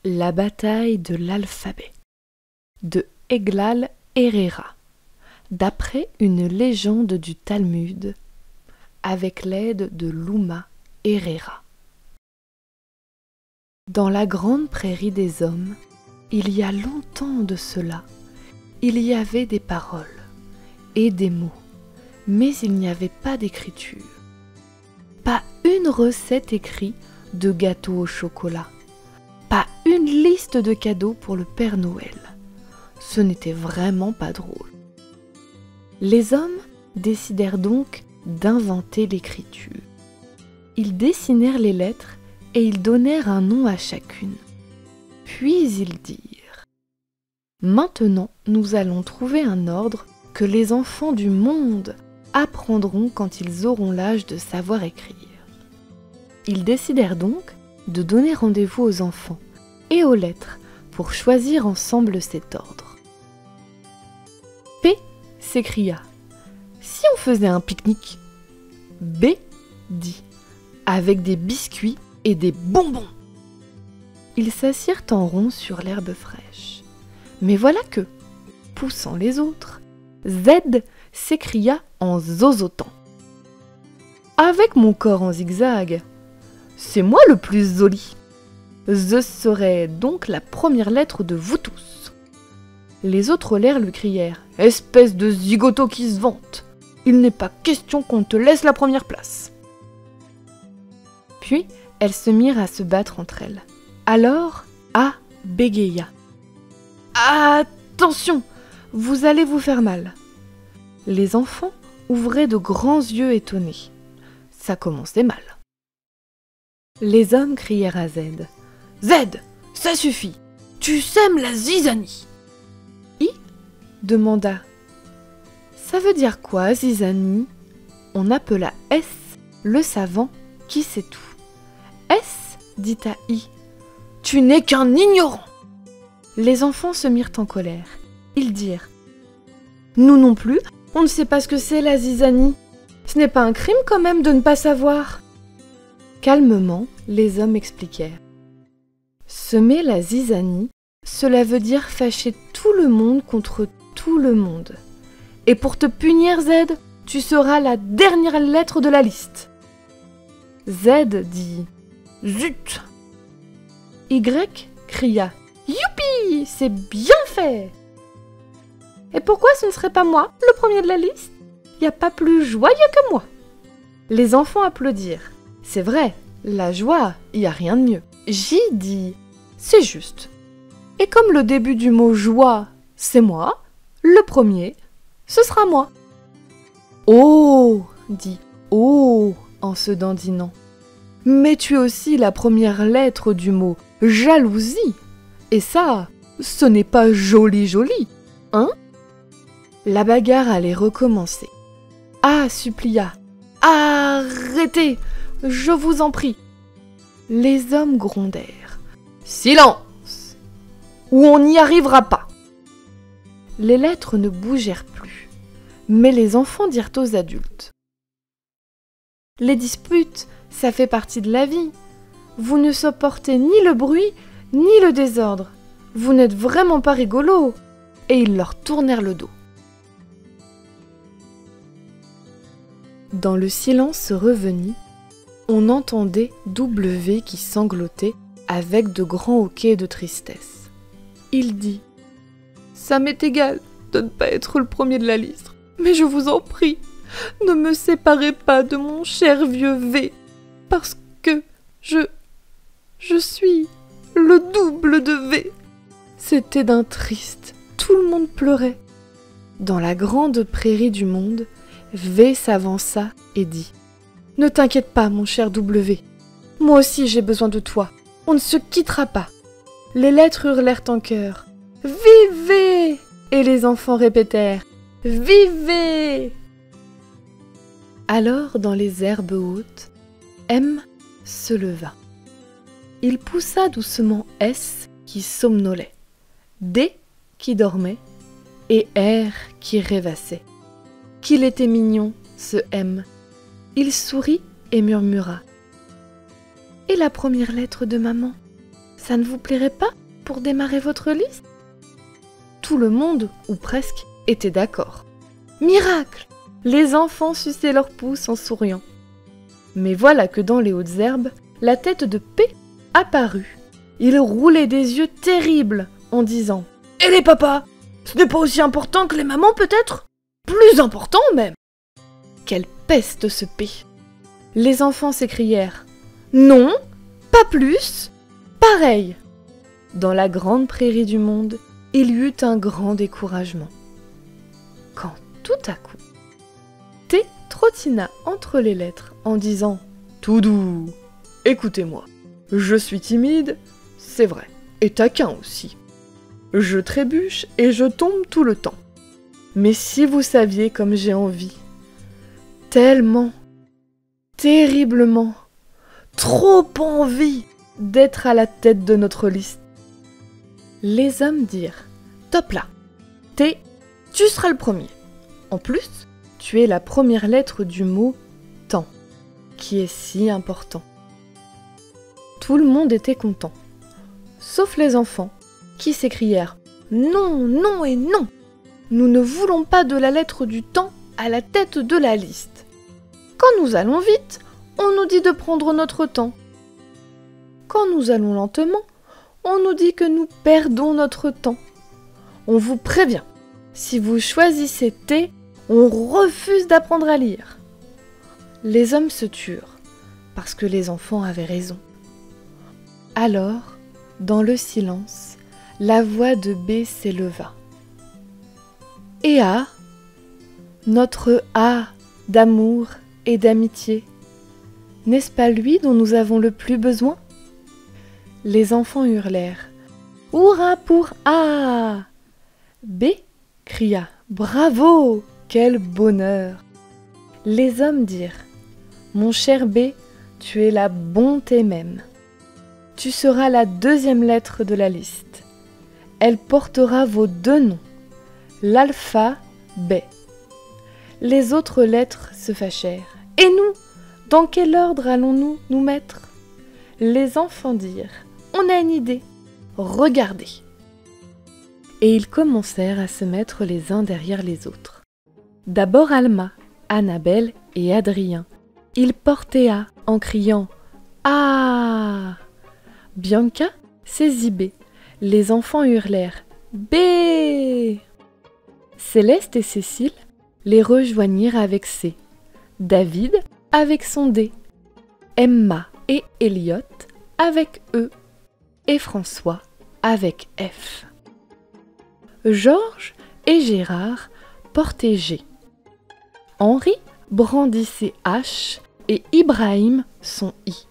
La bataille de l'alphabet de Eglal Herrera, d'après une légende du Talmud, avec l'aide de Luma Herrera. Dans la grande prairie des hommes, il y a longtemps de cela, il y avait des paroles et des mots, mais il n'y avait pas d'écriture. Pas une recette écrite de gâteau au chocolat, pas une liste de cadeaux pour le Père Noël. Ce n'était vraiment pas drôle. Les hommes décidèrent donc d'inventer l'écriture. Ils dessinèrent les lettres et ils donnèrent un nom à chacune. Puis ils dirent : « Maintenant, nous allons trouver un ordre que les enfants du monde apprendront quand ils auront l'âge de savoir écrire. » Ils décidèrent donc de donner rendez-vous aux enfants et aux lettres pour choisir ensemble cet ordre. P s'écria : « Si on faisait un pique-nique ?» B dit : « Avec des biscuits et des bonbons !» Ils s'assirent en rond sur l'herbe fraîche. Mais voilà que, poussant les autres, Z s'écria en zozotant : « Avec mon corps en zigzag, c'est moi le plus joli. Ce serait donc la première lettre de vous tous. » Les autres l'air lui crièrent : « Espèce de zigoto qui se vante, il n'est pas question qu'on te laisse la première place. » Puis elles se mirent à se battre entre elles. Alors A bégaya : « Attention, vous allez vous faire mal. » Les enfants ouvraient de grands yeux étonnés. Ça commençait mal. Les hommes crièrent à Z : « Z, ça suffit, tu sèmes la zizanie. » I demanda : « Ça veut dire quoi, zizanie ?» On appela S le savant qui sait tout. S dit à I : « Tu n'es qu'un ignorant. » Les enfants se mirent en colère. Ils dirent : « Nous non plus, on ne sait pas ce que c'est la zizanie. Ce n'est pas un crime quand même de ne pas savoir. » Calmement, les hommes expliquèrent : « Semer la zizanie, cela veut dire fâcher tout le monde contre tout le monde. Et pour te punir, Z, tu seras la dernière lettre de la liste. » Z dit : « Zut !» Y cria : « Youpi, c'est bien fait !» Et pourquoi ce ne serait pas moi, le premier de la liste ? Il n'y a pas plus joyeux que moi. Les enfants applaudirent. C'est vrai, la joie, il n'y a rien de mieux. J dit : « C'est juste. Et comme le début du mot joie, c'est moi, le premier, ce sera moi. » Oh, dit Oh en se dandinant. Mais tu es aussi la première lettre du mot jalousie. Et ça, ce n'est pas joli joli, hein ? La bagarre allait recommencer. Ah, supplia : « Arrêtez, je vous en prie. » Les hommes grondèrent : « Silence, ou on n'y arrivera pas. » Les lettres ne bougèrent plus, mais les enfants dirent aux adultes : « Les disputes, ça fait partie de la vie. Vous ne supportez ni le bruit, ni le désordre. Vous n'êtes vraiment pas rigolos. » Et ils leur tournèrent le dos. Dans le silence revenu, on entendait W qui sanglotait avec de grands hoquets de tristesse. Il dit : « Ça m'est égal de ne pas être le premier de la liste, mais je vous en prie, ne me séparez pas de mon cher vieux V, parce que je suis le double de V. » C'était d'un triste, tout le monde pleurait. Dans la grande prairie du monde, V s'avança et dit : « Ne t'inquiète pas, mon cher W. Moi aussi j'ai besoin de toi. On ne se quittera pas. » Les lettres hurlèrent en chœur : « Vivez !» Et les enfants répétèrent : « Vivez !» Alors, dans les herbes hautes, M se leva. Il poussa doucement S qui somnolait, D qui dormait et R qui rêvassait. Qu'il était mignon, ce M. Il sourit et murmura : « Et la première lettre de maman, Ça ne vous plairait pas pour démarrer votre liste? Tout le monde, ou presque, était d'accord. Miracle! Les enfants suçaient leurs pouces en souriant. Mais voilà que dans les hautes herbes, la tête de P apparut. Il roulait des yeux terribles en disant « Et les papas? Ce n'est pas aussi important que les mamans peut-être? Plus important même !» Quelle peste ce P! Les enfants s'écrièrent « Non, pas plus, pareil !» Dans la grande prairie du monde, il y eut un grand découragement. Quand tout à coup, T trottina entre les lettres en disant « Tout doux, écoutez-moi, je suis timide, c'est vrai, et taquin aussi. Je trébuche et je tombe tout le temps. Mais si vous saviez comme j'ai envie, tellement, terriblement, trop envie d'être à la tête de notre liste. » Les hommes dirent « Top là, T, tu seras le premier. En plus, tu es la première lettre du mot « temps », qui est si important. » Tout le monde était content, sauf les enfants, qui s'écrièrent « Non, non et non! Nous ne voulons pas de la lettre du temps à la tête de la liste. Quand nous allons vite, on nous dit de prendre notre temps. Quand nous allons lentement, on nous dit que nous perdons notre temps. On vous prévient, si vous choisissez T, on refuse d'apprendre à lire. » Les hommes se turent, parce que les enfants avaient raison. Alors, dans le silence, la voix de B s'éleva. « Et A, notre A d'amour et d'amitié, n'est-ce pas lui dont nous avons le plus besoin ?» Les enfants hurlèrent « Hurrah pour A !» B cria « Bravo! Quel bonheur !» Les hommes dirent « Mon cher B, tu es la bonté même. Tu seras la deuxième lettre de la liste. Elle portera vos deux noms, l'alpha B. » Les autres lettres se fâchèrent. « Et nous, dans quel ordre allons-nous nous mettre ?» Les enfants dirent « On a une idée, regardez !» Et ils commencèrent à se mettre les uns derrière les autres. D'abord Alma, Annabelle et Adrien. Ils portaient A en criant « Ah !» Bianca saisit B. Les enfants hurlèrent « B !» Céleste et Cécile les rejoignirent avec C. David avec son D. Emma et Elliot avec E. Et François avec F. Georges et Gérard portaient G. Henri brandissait H et Ibrahim son I.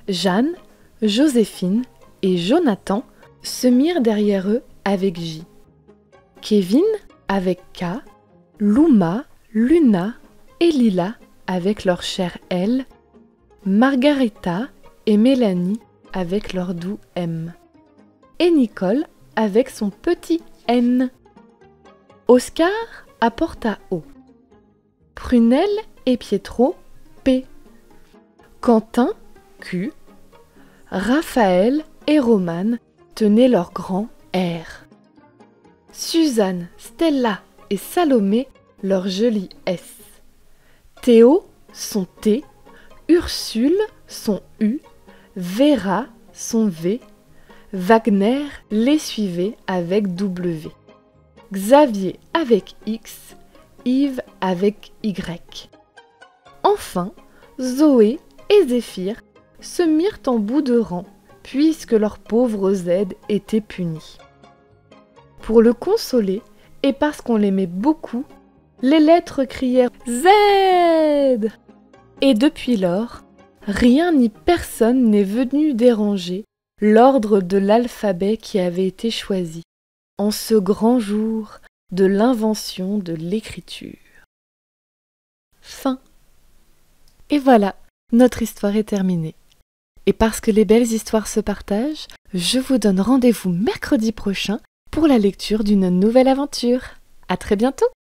Jeanne, Joséphine et Jonathan se mirent derrière eux avec J. Kevin avec K, Louma, Luna et Lila avec leur chère L, Margarita et Mélanie avec leur doux M, et Nicole avec son petit N. Oscar apporta O. Prunelle et Pietro P. Quentin Q. Raphaël et Romane tenaient leur grand R. Suzanne, Stella et Salomé leur joli S. Théo son T. Ursule son U. Vera son V. Wagner les suivait avec W. Xavier avec X. Yves avec Y. Enfin, Zoé et Zéphyr se mirent en bout de rang, puisque leur pauvre Z était puni. Pour le consoler, et parce qu'on l'aimait beaucoup, les lettres crièrent « Z !» Et depuis lors, rien ni personne n'est venu déranger l'ordre de l'alphabet qui avait été choisi, en ce grand jour de l'invention de l'écriture. Fin. Et voilà, notre histoire est terminée. Et parce que les belles histoires se partagent, je vous donne rendez-vous mercredi prochain pour la lecture d'une nouvelle aventure. À très bientôt!